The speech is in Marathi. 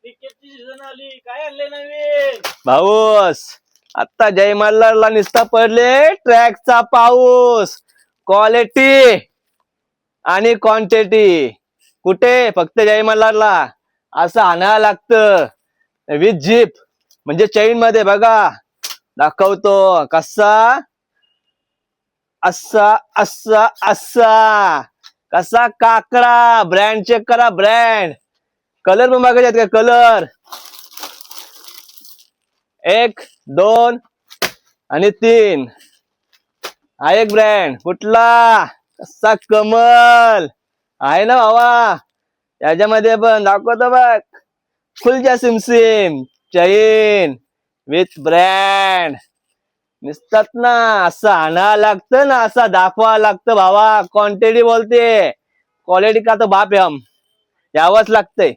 क्रिकेटची सीझन आली, काय आणले नवीन? भाऊस आता जय मल्हारला निस्ता पडले ट्रॅकचा पाऊस. क्वालिटी आणि क्वांटिटी कुठे फक्त जय मल्हारला असं आणायला लागतं विथ जीप म्हणजे चैन मध्ये. बघा दाखवतो कसा असा असा असा कसा काकडा. ब्रँड चेक करा, ब्रँड. कलर पण बघायचे आहेत का? कलर 1 2 आणि 3 हा एक ब्रँड. कुठला? कसा कमल आहे ना भावा. याच्यामध्ये पण दाखवतो बघ फुलच्या सिमसिम चैन विथ ब्रँड. निसतात ना असं आणावं लागतं ना, असं दाखवावं लागतं भावा. क्वांटिटी बोलते क्वालिटी का तो बाप आहे हम, यावंच लागतंय.